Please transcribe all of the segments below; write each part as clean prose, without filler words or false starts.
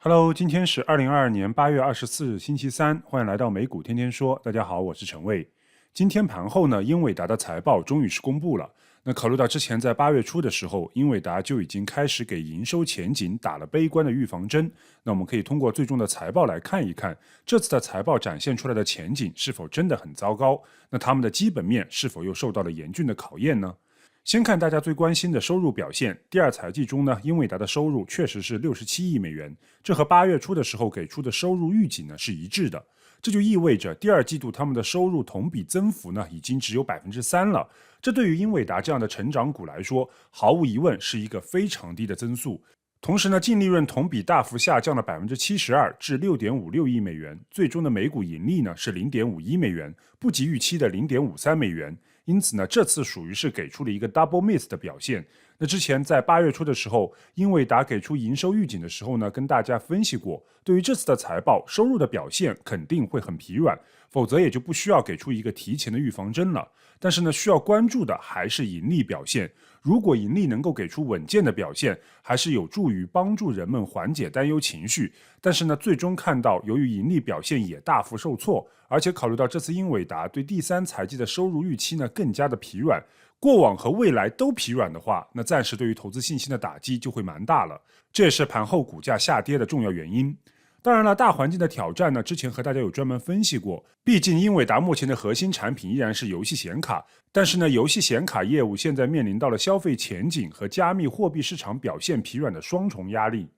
Hello，今天是2022年8月24日，星期三，欢迎来到美股天天说。大家好，我是陈卫。今天盘后呢，英伟达的财报终于是公布了。那考虑到之前在8月初的时候，英伟达就已经开始给营收前景打了悲观的预防针。那我们可以通过最终的财报来看一看，这次的财报展现出来的前景是否真的很糟糕？那他们的基本面是否又受到了严峻的考验呢？先看大家最关心的收入表现。第二财季中呢，英伟达的收入确实是67亿美元，这和8月初的时候给出的收入预警呢是一致的。这就意味着第二季度他们的收入同比增幅呢已经只有3%了。这对于英伟达这样的成长股来说，毫无疑问是一个非常低的增速。同时呢，净利润同比大幅下降了72%至6.56亿美元，最终的每股盈利呢是0.51美元，不及预期的0.53美元。因此呢，这次属于是给出了一个 double miss 的表现。那之前在8月初的时候，英伟达给出营收预警的时候呢，跟大家分析过，对于这次的财报收入的表现肯定会很疲软，否则也就不需要给出一个提前的预防针了。但是呢，需要关注的还是盈利表现。如果盈利能够给出稳健的表现，还是有助于帮助人们缓解担忧情绪。但是呢，最终看到由于盈利表现也大幅受挫，而且考虑到这次英伟达对第三财季的收入预期呢更加的疲软，过往和未来都疲软的话，那暂时对于投资信心的打击就会蛮大了。这也是盘后股价下跌的重要原因。当然了，大环境的挑战呢，之前和大家有专门分析过。毕竟英伟达目前的核心产品依然是游戏显卡，但是呢，游戏显卡业务现在面临到了消费前景和加密货币市场表现疲软的双重压力。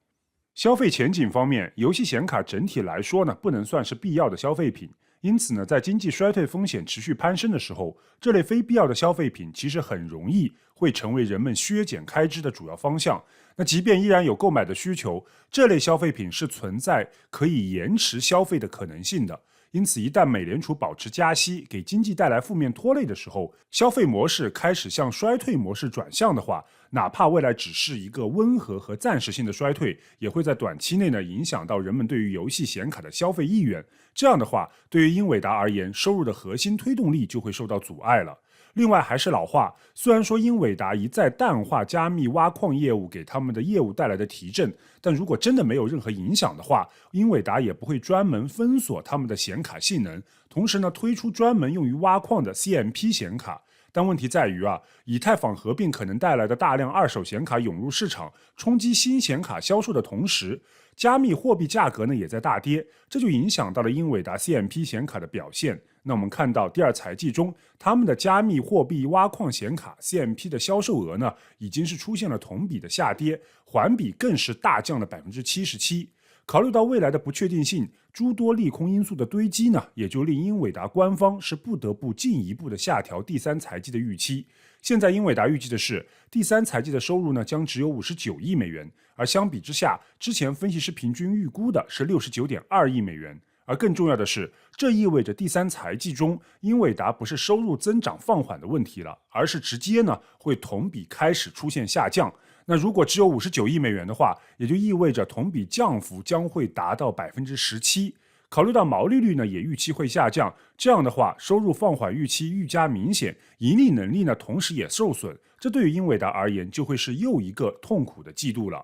消费前景方面，游戏显卡整体来说呢，不能算是必要的消费品。因此呢，在经济衰退风险持续攀升的时候，这类非必要的消费品其实很容易会成为人们削减开支的主要方向。那即便依然有购买的需求，这类消费品是存在可以延迟消费的可能性的。因此，一旦美联储保持加息，给经济带来负面拖累的时候，消费模式开始向衰退模式转向的话，哪怕未来只是一个温和和暂时性的衰退，也会在短期内呢影响到人们对于游戏显卡的消费意愿。这样的话，对于英伟达而言，收入的核心推动力就会受到阻碍了。另外还是老话，虽然说英伟达一再淡化加密挖矿业务给他们的业务带来的提振，但如果真的没有任何影响的话，英伟达也不会专门封锁他们的显卡性能，同时呢推出专门用于挖矿的 CMP 显卡。但问题在于以太坊合并可能带来的大量二手显卡涌入市场，冲击新显卡销售的同时，加密货币价格呢也在大跌，这就影响到了英伟达 CMP 显卡的表现。那我们看到第二财季中，他们的加密货币挖矿显卡 CMP 的销售额呢，已经是出现了同比的下跌，环比更是大降了77%。考虑到未来的不确定性，诸多利空因素的堆积呢，也就令英伟达官方是不得不进一步的下调第三财季的预期。现在英伟达预计的是，第三财季的收入呢将只有59亿美元，而相比之下，之前分析师平均预估的是69.2亿美元。而更重要的是，这意味着第三财季中，英伟达不是收入增长放缓的问题了，而是直接呢会同比开始出现下降。那如果只有59亿美元的话，也就意味着同比降幅将会达到17%。考虑到毛利率呢也预期会下降，这样的话，收入放缓预期愈加明显，盈利能力呢同时也受损，这对于英伟达而言就会是又一个痛苦的季度了。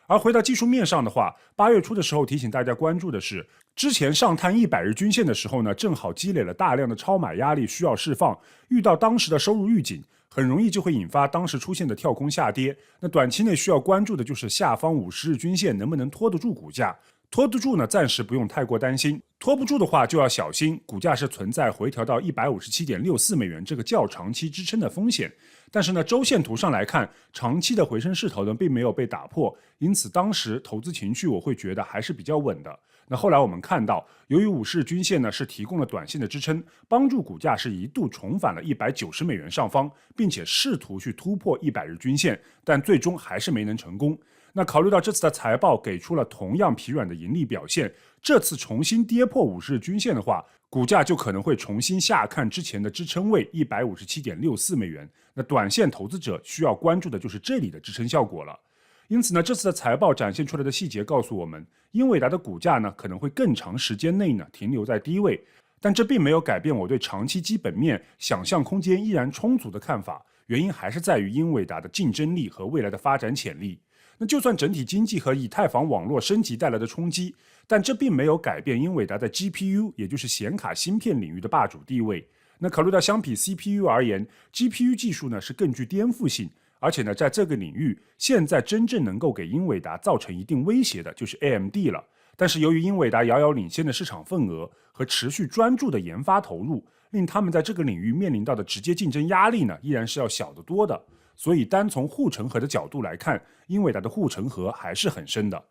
而回到技术面上的话，8月初的时候提醒大家关注的是，之前上探100日均线的时候呢，正好积累了大量的超买压力需要释放，遇到当时的收入预警，很容易就会引发当时出现的跳空下跌。那短期内需要关注的就是下方50日均线能不能拖得住股价。拖得住呢，暂时不用太过担心；拖不住的话，就要小心，股价是存在回调到157.64美元这个较长期支撑的风险。但是呢，周线图上来看，长期的回升势头呢并没有被打破，因此当时投资情绪我会觉得还是比较稳的。那后来我们看到，由于50日均线呢是提供了短线的支撑，帮助股价是一度重返了190美元上方，并且试图去突破100日均线，但最终还是没能成功。那考虑到这次的财报给出了同样疲软的盈利表现，这次重新跌破50日均线的话，股价就可能会重新下看之前的支撑位157.64美元。那短线投资者需要关注的就是这里的支撑效果了。因此呢，这次的财报展现出来的细节告诉我们，英伟达的股价呢可能会更长时间内呢停留在低位，但这并没有改变我对长期基本面想象空间依然充足的看法。原因还是在于英伟达的竞争力和未来的发展潜力。那就算整体经济和以太坊网络升级带来的冲击，但这并没有改变英伟达在 GPU 也就是显卡芯片领域的霸主地位。那考虑到相比 CPU 而言 GPU 技术呢是更具颠覆性，而且呢在这个领域现在真正能够给英伟达造成一定威胁的就是 AMD 了。但是由于英伟达遥遥领先的市场份额和持续专注的研发投入，令他们在这个领域面临到的直接竞争压力呢依然是要小得多的。所以单从护城河的角度来看，英伟达的护城河还是很深的。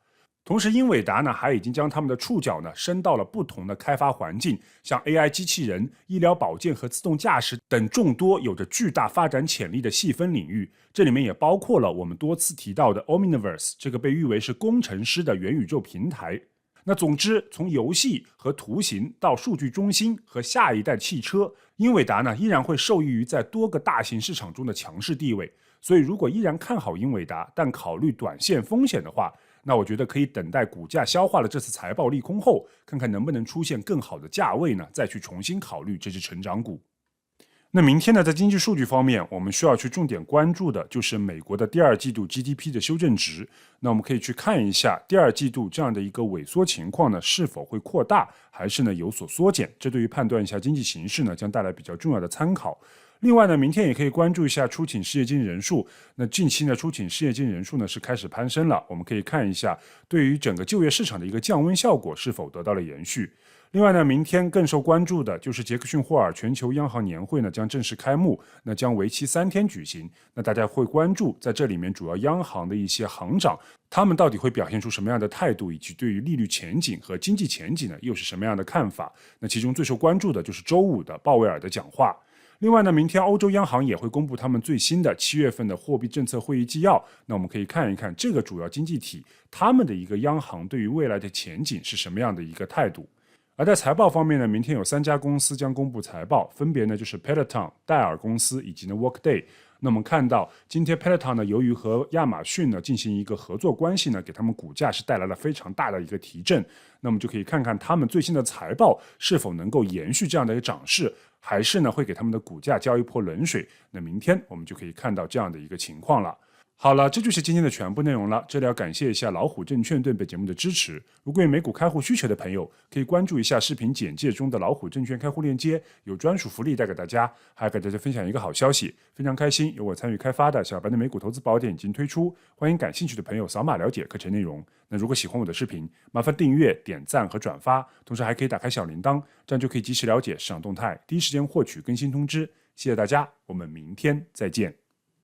同时英伟达呢还已经将他们的触角呢伸到了不同的开发环境，像 AI 机器人、医疗保健和自动驾驶等众多有着巨大发展潜力的细分领域，这里面也包括了我们多次提到的 Omniverse 这个被誉为是工程师的元宇宙平台。那总之，从游戏和图形到数据中心和下一代汽车，英伟达呢依然会受益于在多个大型市场中的强势地位。所以如果依然看好英伟达，但考虑短线风险的话，那我觉得可以等待股价消化了这次财报利空后，看看能不能出现更好的价位呢，再去重新考虑这只成长股。那明天呢，在经济数据方面，我们需要去重点关注的就是美国的第二季度 GDP 的修正值。那我们可以去看一下第二季度这样的一个萎缩情况呢，是否会扩大，还是呢有所缩减？这对于判断一下经济形势呢，将带来比较重要的参考。另外呢，明天也可以关注一下初请失业金人数。那近期呢，初请失业金人数呢是开始攀升了，我们可以看一下对于整个就业市场的一个降温效果是否得到了延续。另外呢，明天更受关注的就是杰克逊霍尔全球央行年会呢将正式开幕，那将为期3天举行。那大家会关注在这里面主要央行的一些行长，他们到底会表现出什么样的态度，以及对于利率前景和经济前景呢又是什么样的看法？那其中最受关注的就是周五的鲍威尔的讲话。另外呢，明天欧洲央行也会公布他们最新的7月份的货币政策会议纪要。那我们可以看一看这个主要经济体他们的一个央行对于未来的前景是什么样的一个态度。而在财报方面呢，明天有3家公司将公布财报，分别呢就是 Peloton 戴尔公司以及呢 Workday。那我们看到今天 Peloton 呢，由于和亚马逊呢进行一个合作关系呢，给他们股价是带来了非常大的一个提振。那么就可以看看他们最新的财报是否能够延续这样的一个涨势，还是呢会给他们的股价浇一泼冷水。那明天我们就可以看到这样的一个情况了。好了，这就是今天的全部内容了。这里要感谢一下老虎证券对本节目的支持。如果有美股开户需求的朋友，可以关注一下视频简介中的老虎证券开户链接，有专属福利带给大家。还要给大家分享一个好消息，非常开心，由我参与开发的小白的美股投资宝典已经推出，欢迎感兴趣的朋友扫码了解课程内容。那如果喜欢我的视频，麻烦订阅、点赞和转发，同时还可以打开小铃铛，这样就可以及时了解市场动态，第一时间获取更新通知。谢谢大家，我们明天再见。